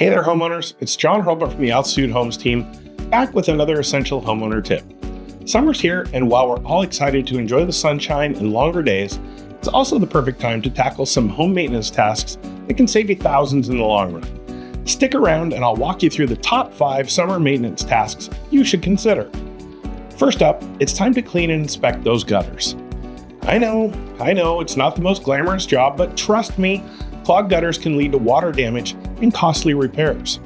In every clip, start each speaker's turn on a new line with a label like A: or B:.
A: Hey there, homeowners. It's John Hurlbut from the Altitude Homes team, back with another essential homeowner tip. Summer's here, and while we're all excited to enjoy the sunshine and longer days, it's also the perfect time to tackle some home maintenance tasks that can save you thousands in the long run. Stick around and I'll walk you through the top 5 summer maintenance tasks you should consider. First up, it's time to clean and inspect those gutters. I know, it's not the most glamorous job, but trust me, clogged gutters can lead to water damage and costly repairs.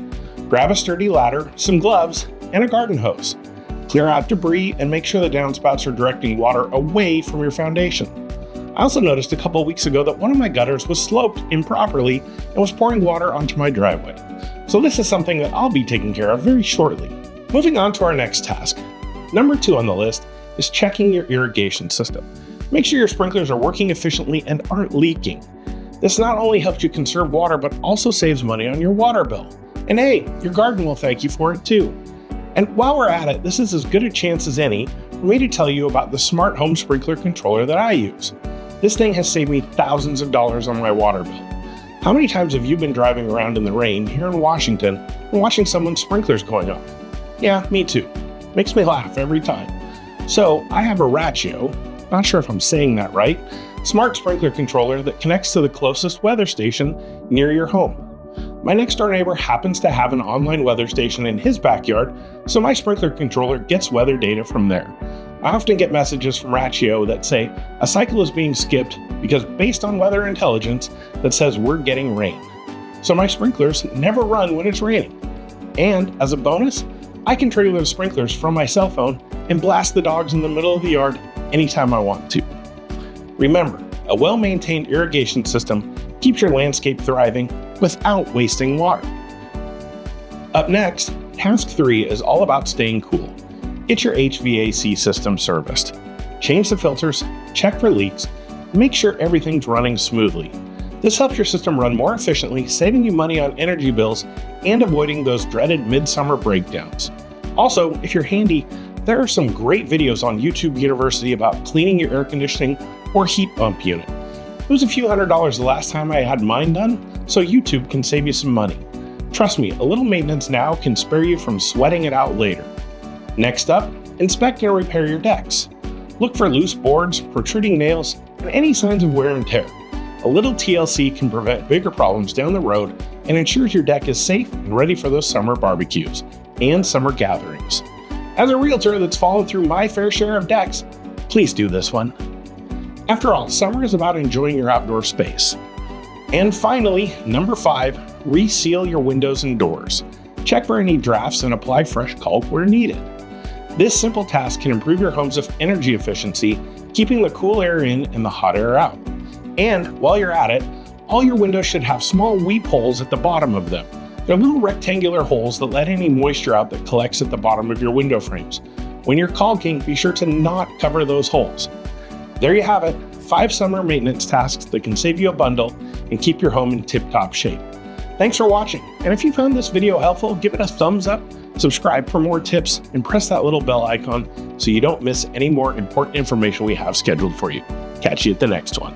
A: Grab a sturdy ladder, some gloves, and a garden hose. Clear out debris and make sure the downspouts are directing water away from your foundation. I also noticed a couple weeks ago that one of my gutters was sloped improperly and was pouring water onto my driveway. So this is something that I'll be taking care of very shortly. Moving on to our next task. Number 2 on the list is checking your irrigation system. Make sure your sprinklers are working efficiently and aren't leaking. This not only helps you conserve water, but also saves money on your water bill. And hey, your garden will thank you for it too. And while we're at it, this is as good a chance as any for me to tell you about the smart home sprinkler controller that I use. This thing has saved me thousands of dollars on my water bill. How many times have you been driving around in the rain here in Washington and watching someone's sprinklers going off? Yeah, me too. Makes me laugh every time. So I have a Ratio, not sure if I'm saying that right, smart sprinkler controller that connects to the closest weather station near your home. My next door neighbor happens to have an online weather station in his backyard, so my sprinkler controller gets weather data from there. I often get messages from Ratio that say a cycle is being skipped because based on weather intelligence that says we're getting rain. So my sprinklers never run when it's raining. And as a bonus, I can trigger those sprinklers from my cell phone and blast the dogs in the middle of the yard anytime I want to. Remember, a well-maintained irrigation system keeps your landscape thriving without wasting water. Up next, task 3 is all about staying cool. Get your HVAC system serviced. Change the filters, check for leaks, and make sure everything's running smoothly. This helps your system run more efficiently, saving you money on energy bills and avoiding those dreaded midsummer breakdowns. Also, if you're handy, there are some great videos on YouTube University about cleaning your air conditioning or heat pump unit. It was a few $100s the last time I had mine done, so YouTube can save you some money. Trust me, a little maintenance now can spare you from sweating it out later. Next up, inspect and repair your decks. Look for loose boards, protruding nails, and any signs of wear and tear. A little TLC can prevent bigger problems down the road and ensures your deck is safe and ready for those summer barbecues and summer gatherings. As a realtor that's followed through my fair share of decks, please do this one. After all, summer is about enjoying your outdoor space. And finally, number 5, reseal your windows and doors. Check for any drafts and apply fresh caulk where needed. This simple task can improve your home's energy efficiency, keeping the cool air in and the hot air out. And while you're at it, all your windows should have small weep holes at the bottom of them. They're little rectangular holes that let any moisture out that collects at the bottom of your window frames. When you're caulking, be sure to not cover those holes. There you have it, 5 summer maintenance tasks that can save you a bundle and keep your home in tip-top shape. Thanks for watching, and if you found this video helpful, give it a thumbs up, subscribe for more tips, and press that little bell icon so you don't miss any more important information we have scheduled for you. Catch you at the next one.